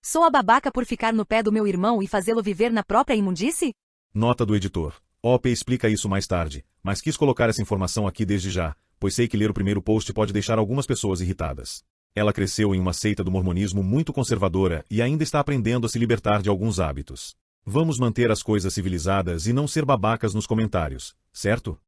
Sou a babaca por ficar no pé do meu irmão e fazê-lo viver na própria imundície? Nota do editor. OP explica isso mais tarde, mas quis colocar essa informação aqui desde já, pois sei que ler o primeiro post pode deixar algumas pessoas irritadas. Ela cresceu em uma seita do mormonismo muito conservadora e ainda está aprendendo a se libertar de alguns hábitos. Vamos manter as coisas civilizadas e não ser babacas nos comentários, certo?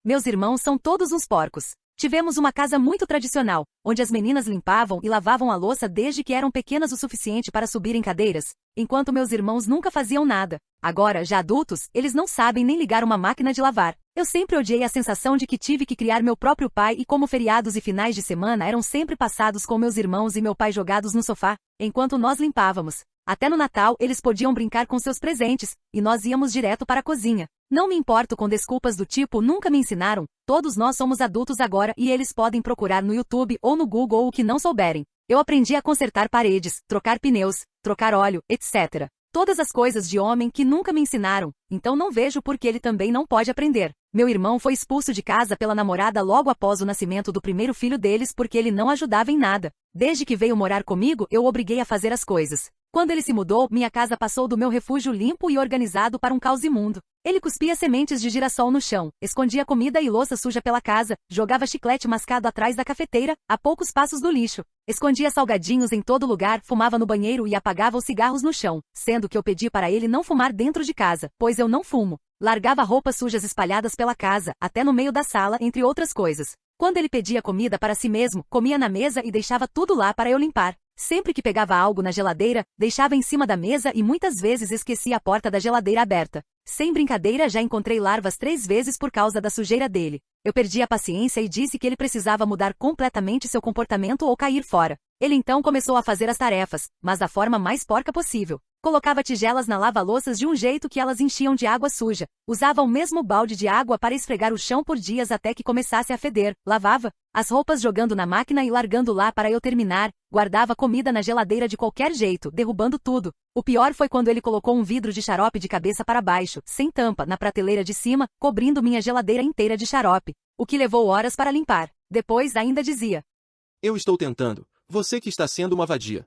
Meus irmãos são todos uns porcos. Tivemos uma casa muito tradicional, onde as meninas limpavam e lavavam a louça desde que eram pequenas o suficiente para subir em cadeiras, enquanto meus irmãos nunca faziam nada. Agora, já adultos, eles não sabem nem ligar uma máquina de lavar. Eu sempre odiei a sensação de que tive que criar meu próprio pai e como feriados e finais de semana eram sempre passados com meus irmãos e meu pai jogados no sofá, enquanto nós limpávamos. Até no Natal eles podiam brincar com seus presentes, e nós íamos direto para a cozinha. Não me importo com desculpas do tipo nunca me ensinaram, todos nós somos adultos agora e eles podem procurar no YouTube ou no Google o que não souberem. Eu aprendi a consertar paredes, trocar pneus, trocar óleo, etc. Todas as coisas de homem que nunca me ensinaram, então não vejo por que ele também não pode aprender. Meu irmão foi expulso de casa pela namorada logo após o nascimento do primeiro filho deles porque ele não ajudava em nada. Desde que veio morar comigo, eu o obriguei a fazer as coisas. Quando ele se mudou, minha casa passou do meu refúgio limpo e organizado para um caos imundo. Ele cuspia sementes de girassol no chão, escondia comida e louça suja pela casa, jogava chiclete mascado atrás da cafeteira, a poucos passos do lixo. Escondia salgadinhos em todo lugar, fumava no banheiro e apagava os cigarros no chão, sendo que eu pedi para ele não fumar dentro de casa, pois eu não fumo. Largava roupas sujas espalhadas pela casa, até no meio da sala, entre outras coisas. Quando ele pedia comida para si mesmo, comia na mesa e deixava tudo lá para eu limpar. Sempre que pegava algo na geladeira, deixava em cima da mesa e muitas vezes esquecia a porta da geladeira aberta. Sem brincadeira, já encontrei larvas 3 vezes por causa da sujeira dele. Eu perdi a paciência e disse que ele precisava mudar completamente seu comportamento ou cair fora. Ele então começou a fazer as tarefas, mas da forma mais porca possível. Colocava tigelas na lava-louças de um jeito que elas enchiam de água suja. Usava o mesmo balde de água para esfregar o chão por dias até que começasse a feder. Lavava as roupas jogando na máquina e largando lá para eu terminar. Guardava comida na geladeira de qualquer jeito, derrubando tudo. O pior foi quando ele colocou um vidro de xarope de cabeça para baixo, sem tampa, na prateleira de cima, cobrindo minha geladeira inteira de xarope. O que levou horas para limpar. Depois ainda dizia: "Eu estou tentando. Você que está sendo uma vadia."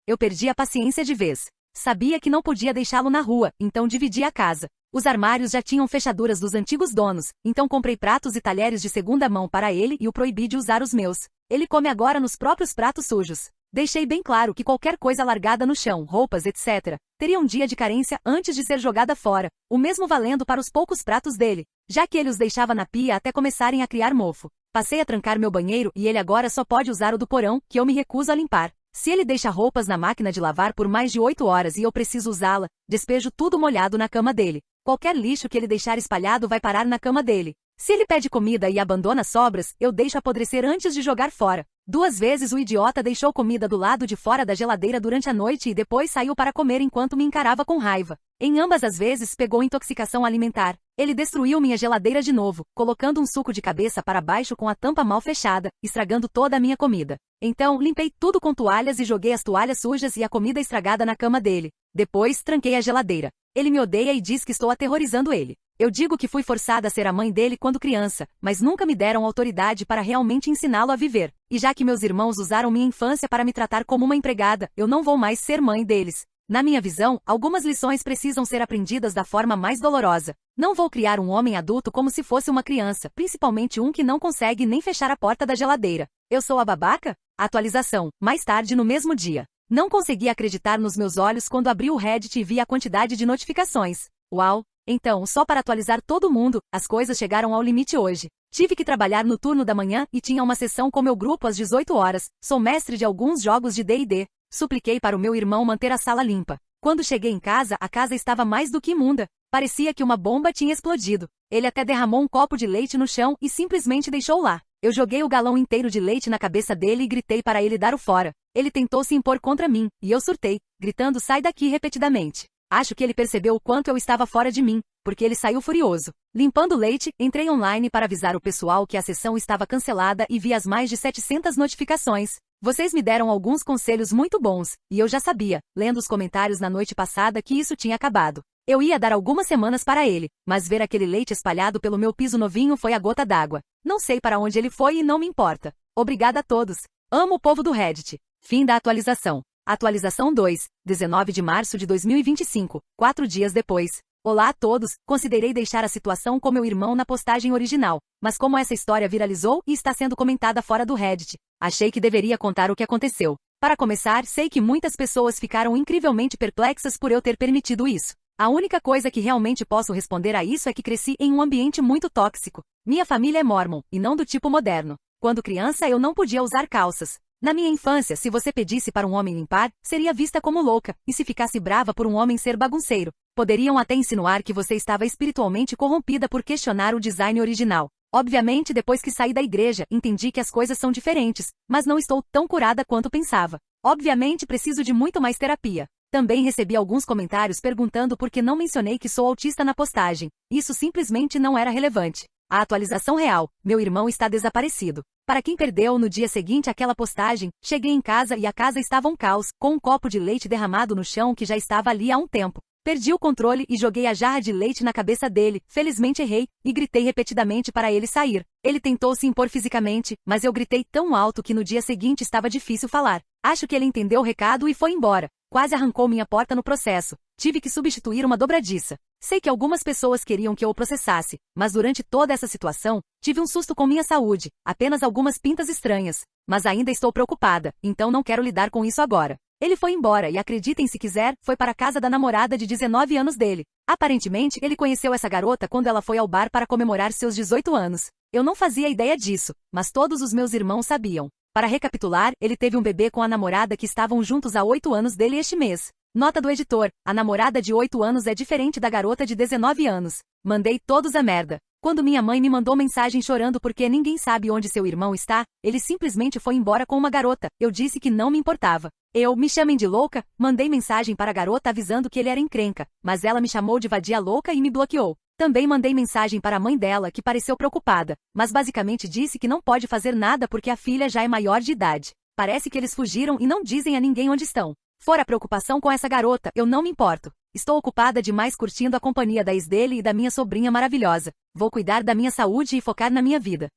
Eu perdi a paciência de vez. Sabia que não podia deixá-lo na rua, então dividi a casa. Os armários já tinham fechaduras dos antigos donos, então comprei pratos e talheres de segunda mão para ele e o proibi de usar os meus. Ele come agora nos próprios pratos sujos. Deixei bem claro que qualquer coisa largada no chão, roupas, etc., teria um dia de carência antes de ser jogada fora, o mesmo valendo para os poucos pratos dele, já que ele os deixava na pia até começarem a criar mofo. Passei a trancar meu banheiro e ele agora só pode usar o do porão, que eu me recuso a limpar. Se ele deixa roupas na máquina de lavar por mais de 8 horas e eu preciso usá-la, despejo tudo molhado na cama dele. Qualquer lixo que ele deixar espalhado vai parar na cama dele. Se ele pede comida e abandona sobras, eu deixo apodrecer antes de jogar fora. 2 vezes o idiota deixou comida do lado de fora da geladeira durante a noite e depois saiu para comer enquanto me encarava com raiva. Em ambas as vezes pegou intoxicação alimentar. Ele destruiu minha geladeira de novo, colocando um suco de cabeça para baixo com a tampa mal fechada, estragando toda a minha comida. Então, limpei tudo com toalhas e joguei as toalhas sujas e a comida estragada na cama dele. Depois, tranquei a geladeira. Ele me odeia e diz que estou aterrorizando ele. Eu digo que fui forçada a ser a mãe dele quando criança, mas nunca me deram autoridade para realmente ensiná-lo a viver. E já que meus irmãos usaram minha infância para me tratar como uma empregada, eu não vou mais ser mãe deles. Na minha visão, algumas lições precisam ser aprendidas da forma mais dolorosa. Não vou criar um homem adulto como se fosse uma criança, principalmente um que não consegue nem fechar a porta da geladeira. Eu sou a babaca? Atualização. Mais tarde no mesmo dia. Não consegui acreditar nos meus olhos quando abri o Reddit e vi a quantidade de notificações. Uau! Então, só para atualizar todo mundo, as coisas chegaram ao limite hoje. Tive que trabalhar no turno da manhã e tinha uma sessão com meu grupo às 18 horas. Sou mestre de alguns jogos de D&D. Supliquei para o meu irmão manter a sala limpa. Quando cheguei em casa, a casa estava mais do que imunda. Parecia que uma bomba tinha explodido. Ele até derramou um copo de leite no chão e simplesmente deixou lá. Eu joguei o galão inteiro de leite na cabeça dele e gritei para ele dar o fora. Ele tentou se impor contra mim, e eu surtei, gritando "sai daqui" repetidamente. Acho que ele percebeu o quanto eu estava fora de mim, porque ele saiu furioso. Limpando o leite, entrei online para avisar o pessoal que a sessão estava cancelada e vi as mais de 700 notificações. Vocês me deram alguns conselhos muito bons, e eu já sabia, lendo os comentários na noite passada, que isso tinha acabado. Eu ia dar algumas semanas para ele, mas ver aquele leite espalhado pelo meu piso novinho foi a gota d'água. Não sei para onde ele foi e não me importa. Obrigada a todos. Amo o povo do Reddit. Fim da atualização. Atualização 2, 19 de março de 2025, 4 dias depois. Olá a todos, considerei deixar a situação com meu irmão na postagem original, mas como essa história viralizou e está sendo comentada fora do Reddit, achei que deveria contar o que aconteceu. Para começar, sei que muitas pessoas ficaram incrivelmente perplexas por eu ter permitido isso. A única coisa que realmente posso responder a isso é que cresci em um ambiente muito tóxico. Minha família é mórmon, e não do tipo moderno. Quando criança eu não podia usar calças. Na minha infância, se você pedisse para um homem limpar, seria vista como louca, e se ficasse brava por um homem ser bagunceiro, poderiam até insinuar que você estava espiritualmente corrompida por questionar o design original. Obviamente, depois que saí da igreja, entendi que as coisas são diferentes, mas não estou tão curada quanto pensava. Obviamente, preciso de muito mais terapia. Também recebi alguns comentários perguntando por que não mencionei que sou autista na postagem. Isso simplesmente não era relevante. A atualização real, meu irmão está desaparecido. Para quem perdeu no dia seguinte aquela postagem, cheguei em casa e a casa estava um caos, com um copo de leite derramado no chão que já estava ali há um tempo. Perdi o controle e joguei a jarra de leite na cabeça dele, felizmente errei, e gritei repetidamente para ele sair. Ele tentou se impor fisicamente, mas eu gritei tão alto que no dia seguinte estava difícil falar. Acho que ele entendeu o recado e foi embora. Quase arrancou minha porta no processo. Tive que substituir uma dobradiça. Sei que algumas pessoas queriam que eu o processasse, mas durante toda essa situação, tive um susto com minha saúde, apenas algumas pintas estranhas. Mas ainda estou preocupada, então não quero lidar com isso agora. Ele foi embora e, acreditem se quiser, foi para a casa da namorada de 19 anos dele. Aparentemente, ele conheceu essa garota quando ela foi ao bar para comemorar seus 18 anos. Eu não fazia ideia disso, mas todos os meus irmãos sabiam. Para recapitular, ele teve um bebê com a namorada que estavam juntos há 8 anos dele este mês. Nota do editor, a namorada de 8 anos é diferente da garota de 19 anos. Mandei todos a merda. Quando minha mãe me mandou mensagem chorando porque ninguém sabe onde seu irmão está, ele simplesmente foi embora com uma garota. Eu disse que não me importava. Me chamem de louca, mandei mensagem para a garota avisando que ele era encrenca, mas ela me chamou de vadia louca e me bloqueou. Também mandei mensagem para a mãe dela que pareceu preocupada, mas basicamente disse que não pode fazer nada porque a filha já é maior de idade. Parece que eles fugiram e não dizem a ninguém onde estão. Fora a preocupação com essa garota, eu não me importo. Estou ocupada demais curtindo a companhia da ex dele e da minha sobrinha maravilhosa. Vou cuidar da minha saúde e focar na minha vida.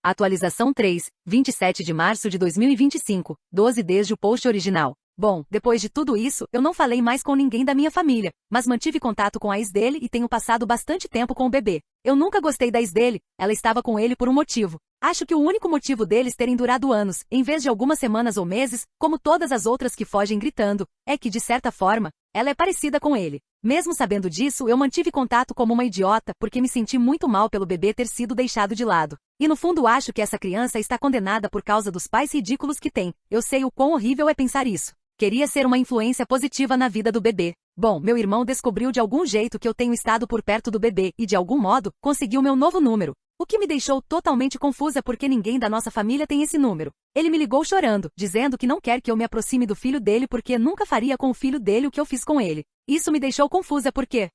Atualização 3, 27 de março de 2025, 12 desde o post original. Bom, depois de tudo isso, eu não falei mais com ninguém da minha família, mas mantive contato com a ex dele e tenho passado bastante tempo com o bebê. Eu nunca gostei da ex dele, ela estava com ele por um motivo. Acho que o único motivo deles terem durado anos, em vez de algumas semanas ou meses, como todas as outras que fogem gritando, é que, de certa forma, ela é parecida com ele. Mesmo sabendo disso, eu mantive contato como uma idiota porque me senti muito mal pelo bebê ter sido deixado de lado. E no fundo acho que essa criança está condenada por causa dos pais ridículos que tem. Eu sei o quão horrível é pensar isso. Queria ser uma influência positiva na vida do bebê. Bom, meu irmão descobriu de algum jeito que eu tenho estado por perto do bebê e, de algum modo, conseguiu meu novo número. O que me deixou totalmente confusa porque ninguém da nossa família tem esse número. Ele me ligou chorando, dizendo que não quer que eu me aproxime do filho dele porque nunca faria com o filho dele o que eu fiz com ele. Isso me deixou confusa porque,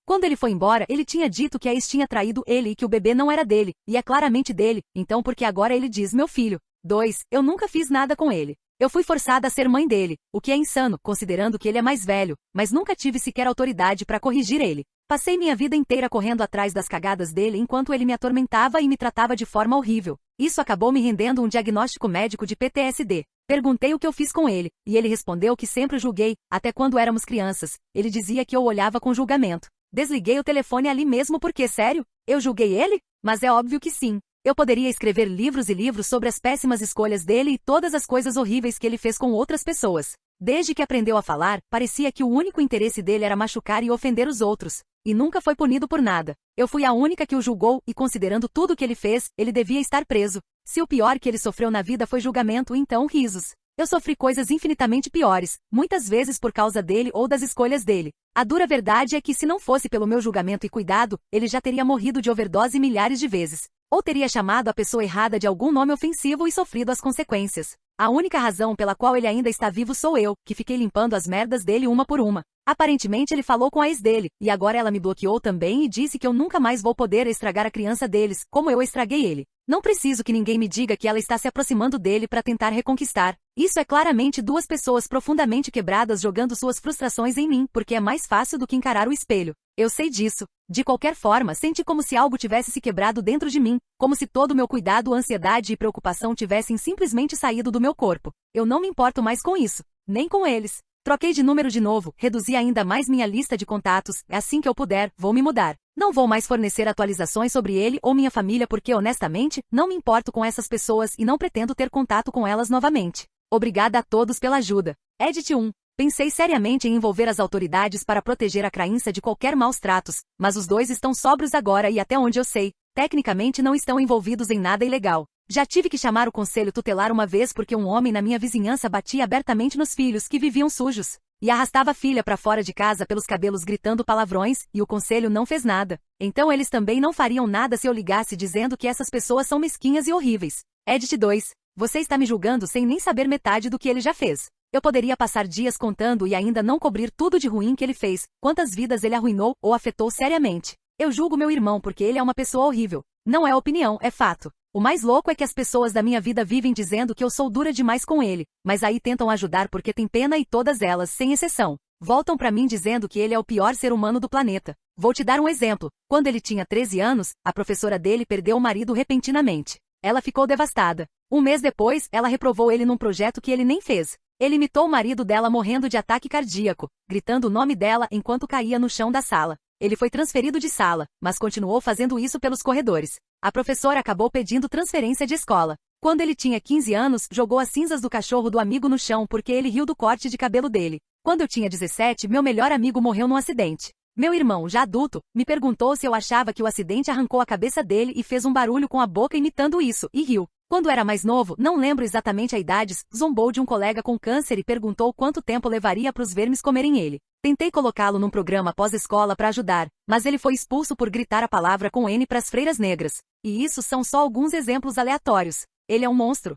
quando ele foi embora, ele tinha dito que a ex tinha traído ele e que o bebê não era dele, e é claramente dele, então por que agora ele diz meu filho? 2. Eu nunca fiz nada com ele. Eu fui forçada a ser mãe dele, o que é insano, considerando que ele é mais velho, mas nunca tive sequer autoridade para corrigir ele. Passei minha vida inteira correndo atrás das cagadas dele enquanto ele me atormentava e me tratava de forma horrível. Isso acabou me rendendo um diagnóstico médico de PTSD. Perguntei o que eu fiz com ele, e ele respondeu que sempre o julguei, até quando éramos crianças. Ele dizia que eu olhava com julgamento. Desliguei o telefone ali mesmo porque, sério? Eu julguei ele? Mas é óbvio que sim. Eu poderia escrever livros e livros sobre as péssimas escolhas dele e todas as coisas horríveis que ele fez com outras pessoas. Desde que aprendeu a falar, parecia que o único interesse dele era machucar e ofender os outros. E nunca foi punido por nada. Eu fui a única que o julgou e, considerando tudo que ele fez, ele devia estar preso. Se o pior que ele sofreu na vida foi julgamento, então risos. Eu sofri coisas infinitamente piores, muitas vezes por causa dele ou das escolhas dele. A dura verdade é que se não fosse pelo meu julgamento e cuidado, ele já teria morrido de overdose milhares de vezes. Ou teria chamado a pessoa errada de algum nome ofensivo e sofrido as consequências. A única razão pela qual ele ainda está vivo sou eu, que fiquei limpando as merdas dele uma por uma. Aparentemente ele falou com a ex dele, e agora ela me bloqueou também e disse que eu nunca mais vou poder estragar a criança deles, como eu estraguei ele. Não preciso que ninguém me diga que ela está se aproximando dele para tentar reconquistar. Isso é claramente duas pessoas profundamente quebradas jogando suas frustrações em mim, porque é mais fácil do que encarar o espelho. Eu sei disso. De qualquer forma, senti como se algo tivesse se quebrado dentro de mim, como se todo o meu cuidado, ansiedade e preocupação tivessem simplesmente saído do meu corpo. Eu não me importo mais com isso, nem com eles. Troquei de número de novo, reduzi ainda mais minha lista de contatos, assim que eu puder, vou me mudar. Não vou mais fornecer atualizações sobre ele ou minha família porque, honestamente, não me importo com essas pessoas e não pretendo ter contato com elas novamente. Obrigada a todos pela ajuda. Edit 1. Pensei seriamente em envolver as autoridades para proteger a Craínsa de qualquer maus tratos, mas os dois estão sóbrios agora e até onde eu sei, tecnicamente não estão envolvidos em nada ilegal. Já tive que chamar o conselho tutelar uma vez porque um homem na minha vizinhança batia abertamente nos filhos que viviam sujos, e arrastava a filha para fora de casa pelos cabelos gritando palavrões, e o conselho não fez nada. Então eles também não fariam nada se eu ligasse dizendo que essas pessoas são mesquinhas e horríveis. Edit 2. Você está me julgando sem nem saber metade do que ele já fez. Eu poderia passar dias contando e ainda não cobrir tudo de ruim que ele fez, quantas vidas ele arruinou ou afetou seriamente. Eu julgo meu irmão porque ele é uma pessoa horrível. Não é opinião, é fato. O mais louco é que as pessoas da minha vida vivem dizendo que eu sou dura demais com ele, mas aí tentam ajudar porque tem pena e todas elas, sem exceção, voltam pra mim dizendo que ele é o pior ser humano do planeta. Vou te dar um exemplo. Quando ele tinha 13 anos, a professora dele perdeu o marido repentinamente. Ela ficou devastada. Um mês depois, ela reprovou ele num projeto que ele nem fez. Ele imitou o marido dela morrendo de ataque cardíaco, gritando o nome dela enquanto caía no chão da sala. Ele foi transferido de sala, mas continuou fazendo isso pelos corredores. A professora acabou pedindo transferência de escola. Quando ele tinha 15 anos, jogou as cinzas do cachorro do amigo no chão porque ele riu do corte de cabelo dele. Quando eu tinha 17, meu melhor amigo morreu num acidente. Meu irmão, já adulto, me perguntou se eu achava que o acidente arrancou a cabeça dele e fez um barulho com a boca imitando isso, e riu. Quando era mais novo, não lembro exatamente a idade, zombou de um colega com câncer e perguntou quanto tempo levaria para os vermes comerem ele. Tentei colocá-lo num programa pós-escola para ajudar, mas ele foi expulso por gritar a palavra com N para as freiras negras. E isso são só alguns exemplos aleatórios. Ele é um monstro.